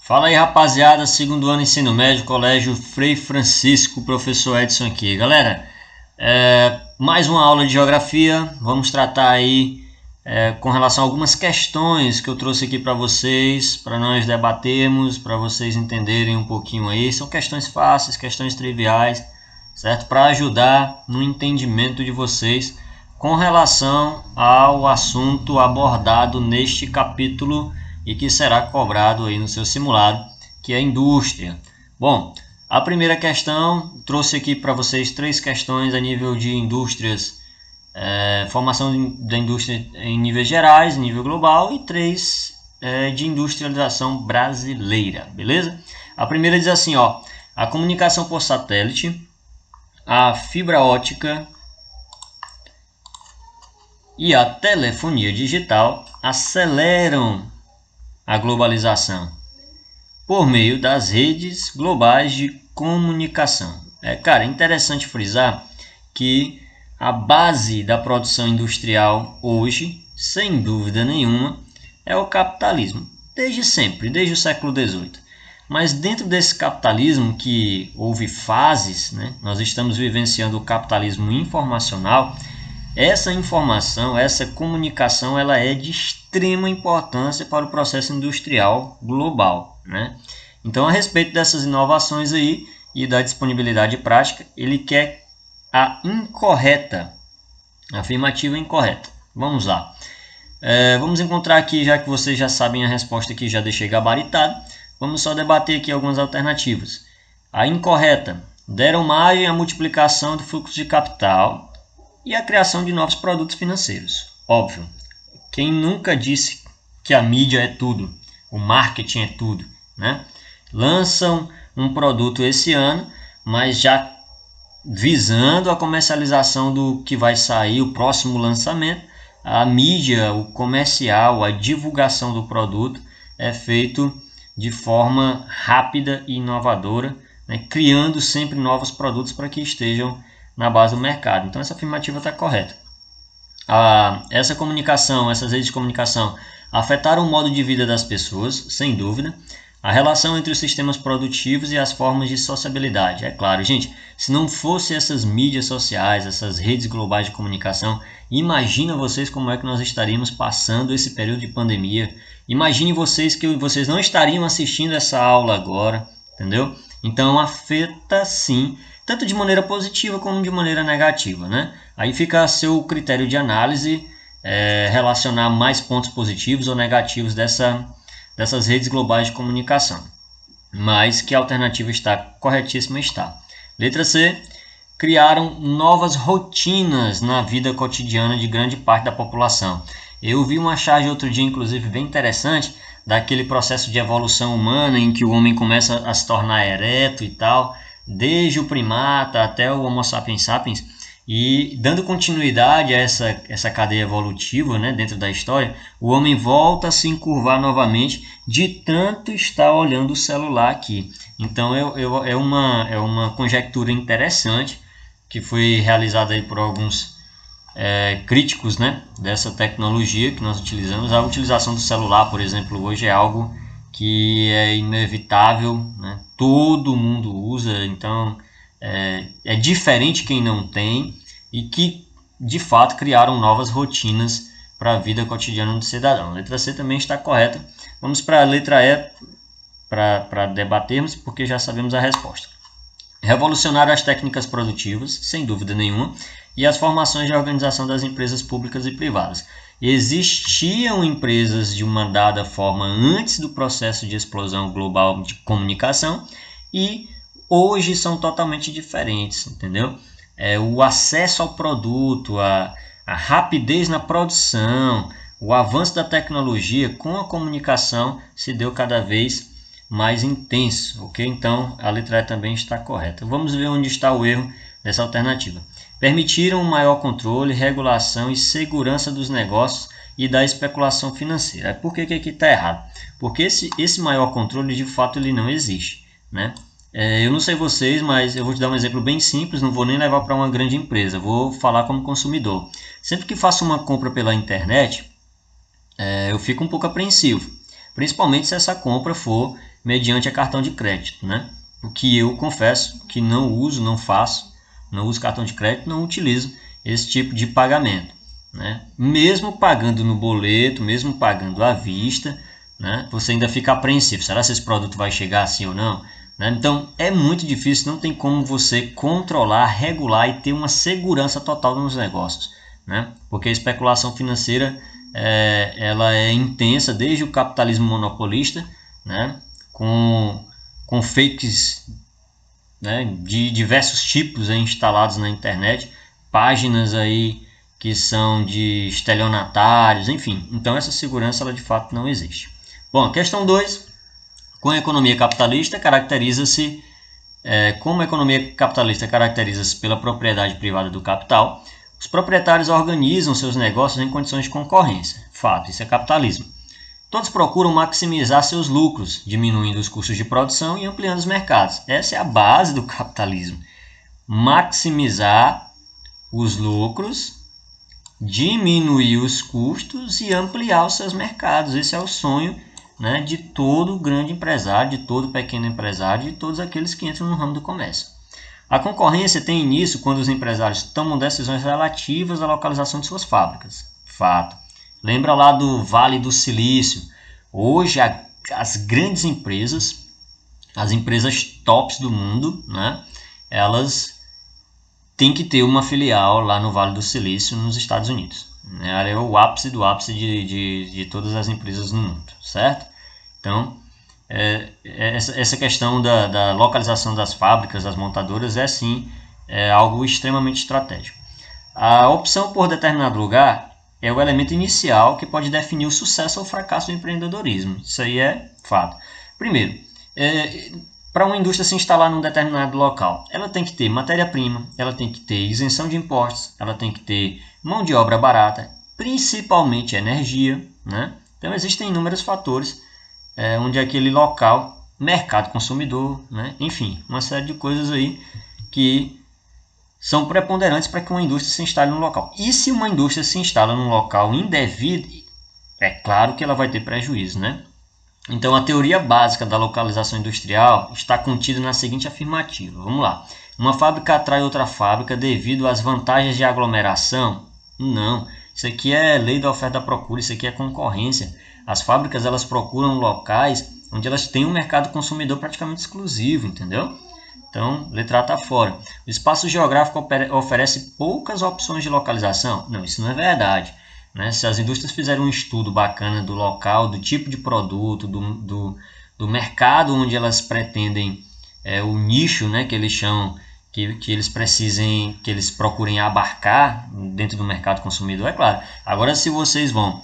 Fala aí, rapaziada, segundo ano ensino médio, Colégio Frei Francisco, professor Edson aqui. Galera, mais uma aula de geografia. Vamos tratar aí com relação a algumas questões que eu trouxe aqui para vocês, para nós debatermos, para vocês entenderem um pouquinho aí. São questões fáceis, questões triviais, certo? Para ajudar no entendimento de vocês com relação ao assunto abordado neste capítulo e que será cobrado aí no seu simulado, que é a indústria. Bom, a primeira questão, trouxe aqui para vocês 3 questões a nível de indústrias, formação da indústria em níveis gerais, nível global, e 3 de industrialização brasileira, beleza? A primeira diz assim, ó, a comunicação por satélite, a fibra ótica e a telefonia digital aceleram a globalização por meio das redes globais de comunicação. Cara, é interessante frisar que a base da produção industrial hoje, sem dúvida nenhuma, é o capitalismo, desde sempre, desde o século XVIII. Mas dentro desse capitalismo que houve fases, né, nós estamos vivenciando o capitalismo informacional. Essa informação, essa comunicação, ela é de extrema importância para o processo industrial global, né? Então, a respeito dessas inovações aí e da disponibilidade prática, ele quer a incorreta, a afirmativa incorreta. Vamos lá. Vamos encontrar aqui, já que vocês já sabem a resposta que já deixei gabaritado, vamos só debater aqui algumas alternativas. A incorreta, deram margem à multiplicação do fluxo de capital e a criação de novos produtos financeiros. Óbvio, quem nunca disse que a mídia é tudo, o marketing é tudo, né? Lançam um produto esse ano, mas já visando a comercialização do que vai sair, o próximo lançamento, a mídia, o comercial, a divulgação do produto é feito de forma rápida e inovadora, né? Criando sempre novos produtos para que estejam na base do mercado. Então essa afirmativa está correta. Essa comunicação, essas redes de comunicação afetaram o modo de vida das pessoas, sem dúvida. A relação entre os sistemas produtivos e as formas de sociabilidade. É claro, gente, se não fosse essas mídias sociais, essas redes globais de comunicação, imagina vocês como é que nós estaríamos passando esse período de pandemia. Imagine vocês que vocês não estariam assistindo essa aula agora, entendeu? Então afeta sim, tanto de maneira positiva como de maneira negativa, né? Aí fica a seu critério de análise relacionar mais pontos positivos ou negativos dessas redes globais de comunicação. Mas que a alternativa está corretíssima está. Letra C. Criaram novas rotinas na vida cotidiana de grande parte da população. Eu vi uma charge outro dia, inclusive, bem interessante, daquele processo de evolução humana em que o homem começa a se tornar ereto e tal, desde o primata até o Homo sapiens sapiens, e dando continuidade a essa cadeia evolutiva, né, dentro da história, o homem volta a se encurvar novamente de tanto estar olhando o celular aqui. Então é uma conjectura interessante que foi realizada aí por alguns críticos, né, dessa tecnologia que nós utilizamos. A utilização do celular, por exemplo, hoje é algo que é inevitável, né? Todo mundo usa, então é diferente quem não tem, e que de fato criaram novas rotinas para a vida cotidiana do cidadão. A letra C também está correta. Vamos para a letra E para debatermos, porque já sabemos a resposta. Revolucionaram as técnicas produtivas, sem dúvida nenhuma, e as formações de organização das empresas públicas e privadas. Existiam empresas de uma dada forma antes do processo de explosão global de comunicação e hoje são totalmente diferentes, entendeu? O acesso ao produto, a rapidez na produção, o avanço da tecnologia com a comunicação se deu cada vez mais intenso, ok? Então a letra E também está correta. Vamos ver onde está o erro dessa alternativa. Permitiram um maior controle, regulação e segurança dos negócios e da especulação financeira. Por que aqui está errado? Porque esse maior controle, de fato, ele não existe, né? Eu não sei vocês, mas eu vou te dar um exemplo bem simples, não vou nem levar para uma grande empresa, vou falar como consumidor. Sempre que faço uma compra pela internet, eu fico um pouco apreensivo, principalmente se essa compra for mediante a cartão de crédito, né? O que eu confesso que não uso, não uso cartão de crédito, não utilizo esse tipo de pagamento, né? Mesmo pagando no boleto, mesmo pagando à vista, né? Você ainda fica apreensivo, será que esse produto vai chegar assim ou não? Né? Então é muito difícil, não tem como você controlar, regular e ter uma segurança total nos negócios, né? Porque a especulação financeira ela é intensa desde o capitalismo monopolista, né? com fakes, né, de diversos tipos instalados na internet, páginas aí que são de estelionatários, enfim. Então essa segurança ela de fato não existe. Bom, questão 2. Com a economia capitalista caracteriza-se como a economia capitalista caracteriza-se pela propriedade privada do capital, os proprietários organizam seus negócios em condições de concorrência. Fato, isso é capitalismo. Todos procuram maximizar seus lucros, diminuindo os custos de produção e ampliando os mercados. Essa é a base do capitalismo. Maximizar os lucros, diminuir os custos e ampliar os seus mercados. Esse é o sonho, né, de todo grande empresário, de todo pequeno empresário, de todos aqueles que entram no ramo do comércio. A concorrência tem início quando os empresários tomam decisões relativas à localização de suas fábricas. Fato. Lembra lá do Vale do Silício? Hoje as grandes empresas, as empresas tops do mundo, né, elas têm que ter uma filial lá no Vale do Silício, nos Estados Unidos. É o ápice do ápice de todas as empresas no mundo, certo? Então, essa questão da localização das fábricas, das montadoras, é sim algo extremamente estratégico. A opção por determinado lugar é o elemento inicial que pode definir o sucesso ou o fracasso do empreendedorismo. Isso aí é fato. Primeiro, para uma indústria se instalar num determinado local, ela tem que ter matéria-prima, ela tem que ter isenção de impostos, ela tem que ter mão de obra barata, principalmente energia, né? Então existem inúmeros fatores onde aquele local, mercado consumidor, né? Enfim, uma série de coisas aí que são preponderantes para que uma indústria se instale no local. E se uma indústria se instala num local indevido, é claro que ela vai ter prejuízo, né? Então a teoria básica da localização industrial está contida na seguinte afirmativa. Vamos lá. Uma fábrica atrai outra fábrica devido às vantagens de aglomeração? Não. Isso aqui é lei da oferta e da procura, isso aqui é concorrência. As fábricas elas procuram locais onde elas têm um mercado consumidor praticamente exclusivo, entendeu? Então, letra A está fora. O espaço geográfico oferece poucas opções de localização? Não, isso não é verdade. Né? Se as indústrias fizerem um estudo bacana do local, do tipo de produto, do mercado onde elas pretendem, o nicho, né, que eles chamam, que eles procurem abarcar dentro do mercado consumidor, é claro. Agora, se vocês vou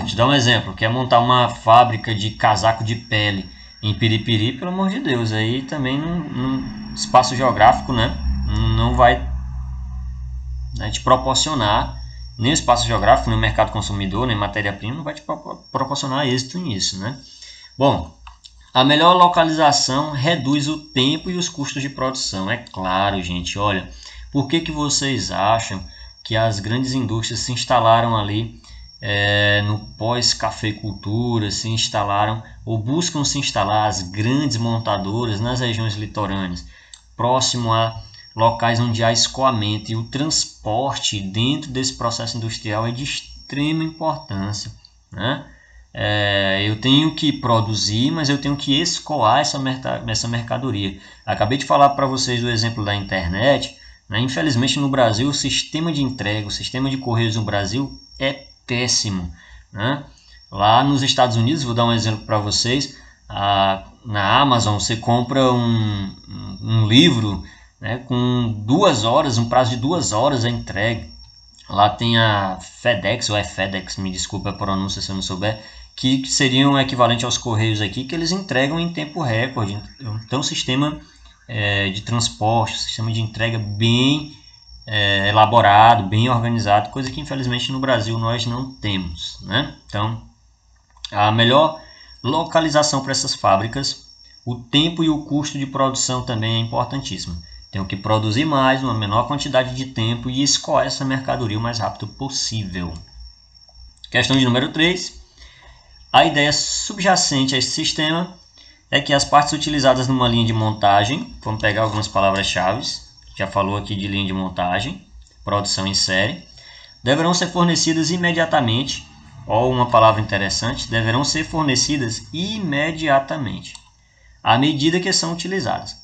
te dar um exemplo, quer montar uma fábrica de casaco de pele em Piripiri, pelo amor de Deus, aí também no espaço geográfico, né, não vai, né, te proporcionar, nem o espaço geográfico, nem o mercado consumidor, nem matéria-prima, não vai te proporcionar êxito nisso, né? Bom, a melhor localização reduz o tempo e os custos de produção. É claro, gente, olha, por que vocês acham que as grandes indústrias se instalaram ali no pós-cafeicultura, se instalaram ou buscam se instalar as grandes montadoras nas regiões litorâneas, próximo a locais onde há escoamento, e o transporte dentro desse processo industrial é de extrema importância, né? Eu tenho que produzir, mas eu tenho que escoar essa mercadoria. Acabei de falar para vocês do exemplo da internet, né? Infelizmente no Brasil o sistema de entrega, o sistema de correios no Brasil é péssimo, né? Lá nos Estados Unidos, vou dar um exemplo para vocês, na Amazon você compra um livro, né, com 2 horas, um prazo de 2 horas a entrega. Lá tem a FedEx, ou é FedEx, me desculpa a pronúncia se eu não souber, que seriam um equivalente aos correios aqui, que eles entregam em tempo recorde. Então, sistema de transporte, sistema de entrega bem elaborado, bem organizado, coisa que infelizmente no Brasil nós não temos, né? Então, a melhor localização para essas fábricas, o tempo e o custo de produção também é importantíssimo. Tenho que produzir mais, uma menor quantidade de tempo e escoar essa mercadoria o mais rápido possível. Questão de número 3. A ideia subjacente a esse sistema é que as partes utilizadas numa linha de montagem, vamos pegar algumas palavras-chave, já falou aqui de linha de montagem, produção em série, deverão ser fornecidas imediatamente, ou uma palavra interessante, deverão ser fornecidas imediatamente, à medida que são utilizadas,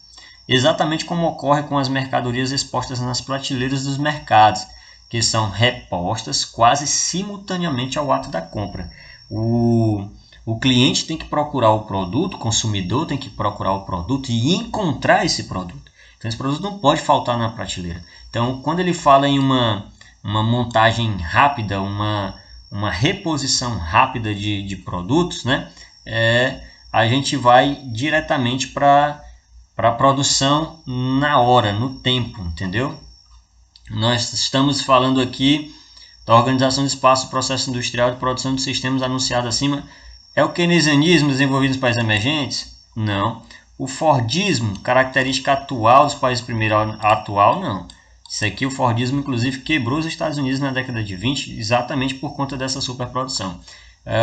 exatamente como ocorre com as mercadorias expostas nas prateleiras dos mercados, que são repostas quase simultaneamente ao ato da compra. O cliente tem que procurar o produto, o consumidor tem que procurar o produto e encontrar esse produto. Então, esse produto não pode faltar na prateleira. Então, quando ele fala em uma montagem rápida, uma reposição rápida de produtos, né, a gente vai diretamente para a produção na hora, no tempo, entendeu? Nós estamos falando aqui da organização de espaço, processo industrial de produção de sistemas anunciado acima. É o keynesianismo desenvolvido nos países emergentes? Não. O Fordismo, característica atual dos países primeiro atual? Não. Isso aqui, o Fordismo, inclusive, quebrou os Estados Unidos na década de 20, exatamente por conta dessa superprodução.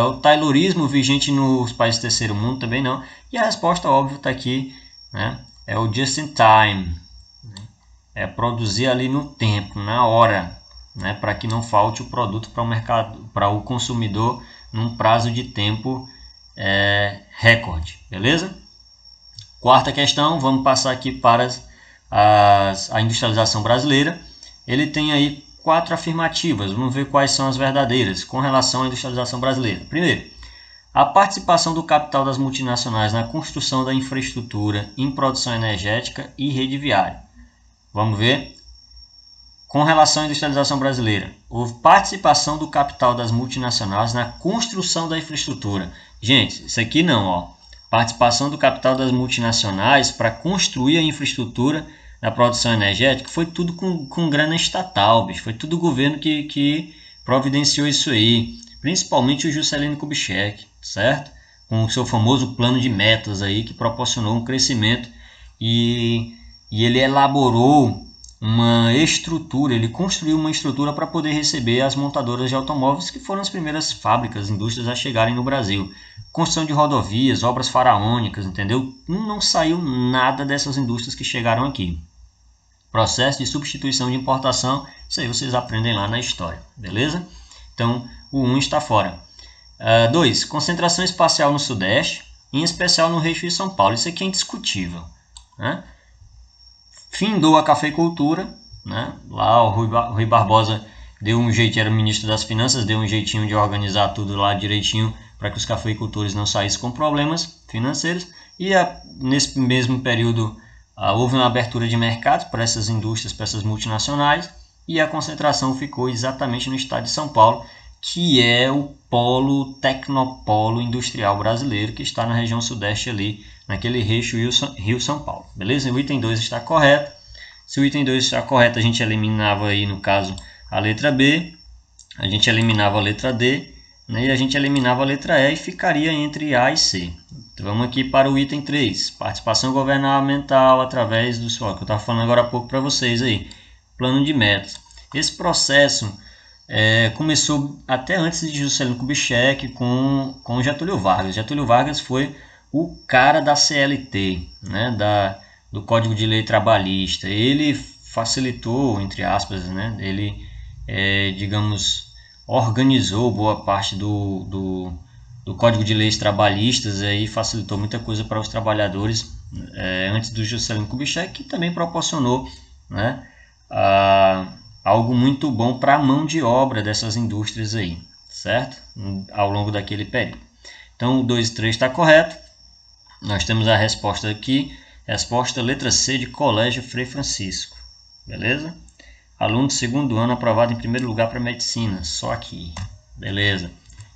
O Taylorismo, vigente nos países terceiro mundo, também não. E a resposta, óbvio, está aqui, né? É o just in time. É produzir ali no tempo, na hora, né? Para que não falte o produto para o mercado, para o consumidor, num prazo de tempo recorde, beleza? Quarta questão, vamos passar aqui para a industrialização brasileira. Ele tem aí 4 afirmativas, vamos ver quais são as verdadeiras com relação à industrialização brasileira. Primeiro, a participação do capital das multinacionais na construção da infraestrutura em produção energética e rede viária. Vamos ver. Com relação à industrialização brasileira, houve participação do capital das multinacionais na construção da infraestrutura. Gente, isso aqui não, ó. Participação do capital das multinacionais para construir a infraestrutura na produção energética foi tudo com grana estatal, bicho. Foi tudo o governo que providenciou isso aí. Principalmente o Juscelino Kubitschek, certo? Com o seu famoso plano de metas aí que proporcionou um crescimento e ele elaborou uma estrutura, ele construiu uma estrutura para poder receber as montadoras de automóveis que foram as primeiras fábricas, indústrias a chegarem no Brasil. Construção de rodovias, obras faraônicas, entendeu? Não saiu nada dessas indústrias que chegaram aqui. Processo de substituição de importação, isso aí vocês aprendem lá na história, beleza? Então, o 1 está fora. 2. Concentração espacial no Sudeste, em especial no Eixo de São Paulo. Isso aqui é indiscutível, né? Findou a cafeicultura, né? Lá o Rui Barbosa deu um jeito, era ministro das Finanças, deu um jeitinho de organizar tudo lá direitinho para que os cafeicultores não saíssem com problemas financeiros. E nesse mesmo período houve uma abertura de mercado para essas indústrias, para essas multinacionais, e a concentração ficou exatamente no estado de São Paulo, que é o polo tecnopolo industrial brasileiro, que está na região sudeste ali, naquele eixo Rio-São Paulo. Beleza? O item 2 está correto. Se o item 2 está correto, a gente eliminava aí, no caso, a letra B, a gente eliminava a letra D, né, e a gente eliminava a letra E e ficaria entre A e C. Então, vamos aqui para o item 3, participação governamental através do que eu estava falando agora há pouco para vocês aí, plano de metas. Esse processo começou até antes de Juscelino Kubitschek com Getúlio Vargas. Getúlio Vargas foi o cara da CLT, né, do Código de Lei Trabalhista. Ele facilitou, entre aspas, né, ele, digamos, organizou boa parte do Código de Leis Trabalhistas e facilitou muita coisa para os trabalhadores antes do Juscelino Kubitschek, que também proporcionou, né, algo muito bom para a mão de obra dessas indústrias aí, certo? Ao longo daquele período. Então, o 2 e 3 está correto. Nós temos a resposta aqui, resposta letra C de Colégio Frei Francisco, beleza? Aluno do segundo ano aprovado em primeiro lugar para medicina, só aqui, beleza?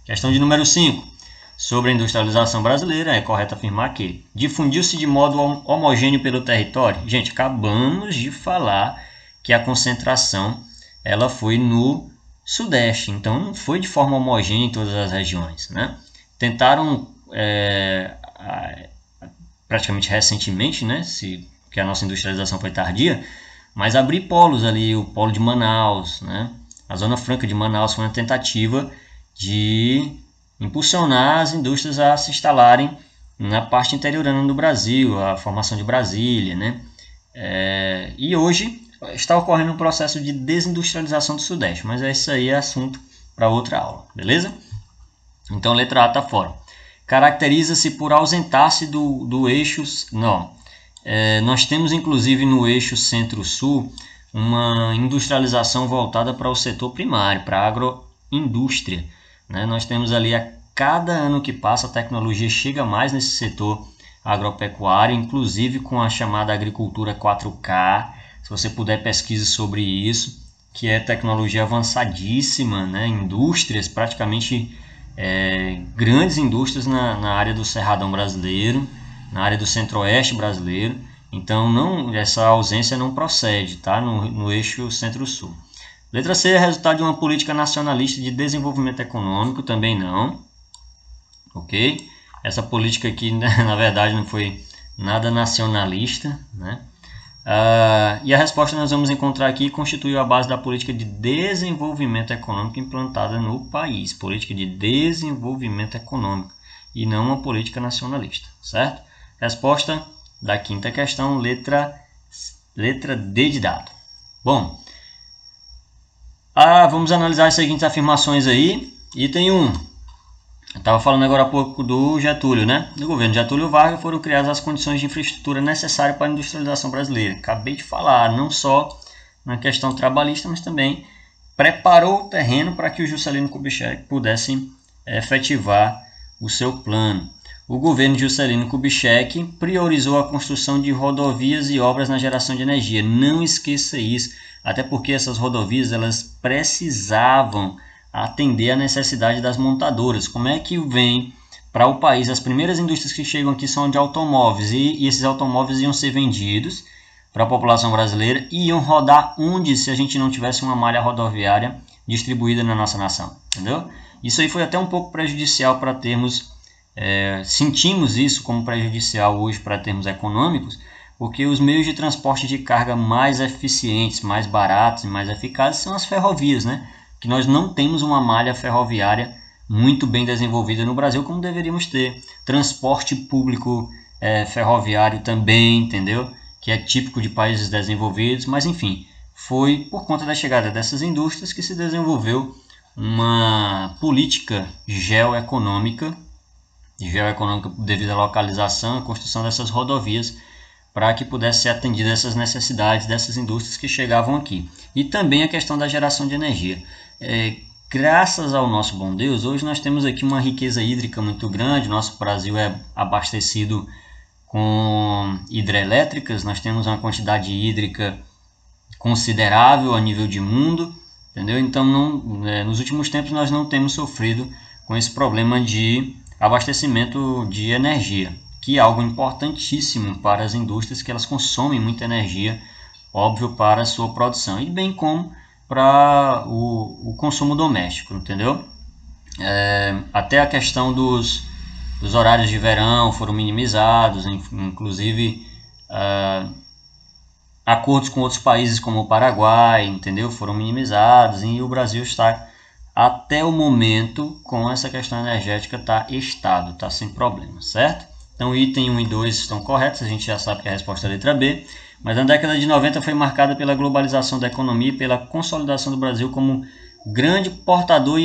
Questão de número 5, sobre a industrialização brasileira, é correto afirmar que difundiu-se de modo homogêneo pelo território. Gente, acabamos de falar que a concentração ela foi no Sudeste, então não foi de forma homogênea em todas as regiões, né? Tentaram praticamente recentemente, né, que a nossa industrialização foi tardia, mas abrir polos ali, o polo de Manaus, né, a Zona Franca de Manaus foi uma tentativa de impulsionar as indústrias a se instalarem na parte interiorana do Brasil, a formação de Brasília, né? E hoje está ocorrendo um processo de desindustrialização do Sudeste, mas isso aí é assunto para outra aula, beleza? Então, letra A está fora. Caracteriza-se por ausentar-se do eixo... Não. Nós temos, inclusive, no eixo Centro-Sul, uma industrialização voltada para o setor primário, para a agroindústria, né? Nós temos ali, a cada ano que passa, a tecnologia chega mais nesse setor agropecuário, inclusive com a chamada agricultura 4K. Se você puder, pesquise sobre isso, que é tecnologia avançadíssima, né? Indústrias, praticamente grandes indústrias na área do Cerradão brasileiro, na área do Centro-Oeste brasileiro. Então, essa ausência não procede, tá? No eixo Centro-Sul. Letra C é resultado de uma política nacionalista de desenvolvimento econômico, também não. Ok? Essa política aqui, na verdade, não foi nada nacionalista, né? E a resposta nós vamos encontrar aqui: constituiu a base da política de desenvolvimento econômico implantada no país. Política de desenvolvimento econômico e não uma política nacionalista, certo? Resposta da quinta questão, letra D de dado. Bom, vamos analisar as seguintes afirmações aí. Item 1. Eu estava falando agora há pouco do Getúlio, né? No governo Getúlio Vargas foram criadas as condições de infraestrutura necessárias para a industrialização brasileira. Acabei de falar, não só na questão trabalhista, mas também preparou o terreno para que o Juscelino Kubitschek pudesse efetivar o seu plano. O governo de Juscelino Kubitschek priorizou a construção de rodovias e obras na geração de energia. Não esqueça isso, até porque essas rodovias elas precisavam atender a necessidade das montadoras. Como é que vem para o país? As primeiras indústrias que chegam aqui são de automóveis, e esses automóveis iam ser vendidos para a população brasileira e iam rodar onde, se a gente não tivesse uma malha rodoviária distribuída na nossa nação, entendeu? Isso aí foi até um pouco prejudicial para termos, sentimos isso como prejudicial hoje para termos econômicos, porque os meios de transporte de carga mais eficientes, mais baratos e mais eficazes são as ferrovias, né? Que nós não temos uma malha ferroviária muito bem desenvolvida no Brasil como deveríamos ter. Transporte público ferroviário também, entendeu? Que é típico de países desenvolvidos, mas enfim, foi por conta da chegada dessas indústrias que se desenvolveu uma política geoeconômica devido à localização e construção dessas rodovias, para que pudesse ser atendida essas necessidades dessas indústrias que chegavam aqui. E também a questão da geração de energia. Graças ao nosso bom Deus, hoje nós temos aqui uma riqueza hídrica muito grande. Nosso Brasil é abastecido com hidrelétricas, nós temos uma quantidade hídrica considerável a nível de mundo, entendeu? Então, nos últimos tempos nós não temos sofrido com esse problema de abastecimento de energia, que é algo importantíssimo para as indústrias, que elas consomem muita energia, óbvio, para a sua produção, e bem como para o consumo doméstico, entendeu? Até a questão dos horários de verão foram minimizados, inclusive acordos com outros países como o Paraguai, entendeu? Foram minimizados, e o Brasil está, até o momento, com essa questão energética, está estável, está sem problema, certo? Então, item 1 e 2 estão corretos, a gente já sabe que a resposta é a letra B. Mas na década de 90 foi marcada pela globalização da economia e pela consolidação do Brasil como grande portador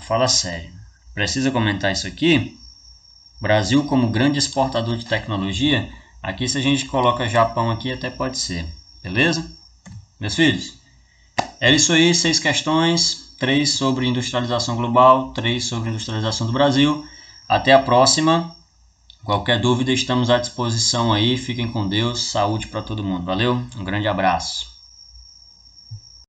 fala sério. Precisa comentar isso aqui? Brasil como grande exportador de tecnologia. Aqui, se a gente coloca Japão aqui, até pode ser. Beleza? Meus filhos, era isso aí, 6 questões. 3 sobre industrialização global, 3 sobre industrialização do Brasil. Até a próxima. Qualquer dúvida, estamos à disposição aí. Fiquem com Deus. Saúde para todo mundo. Valeu? Um grande abraço.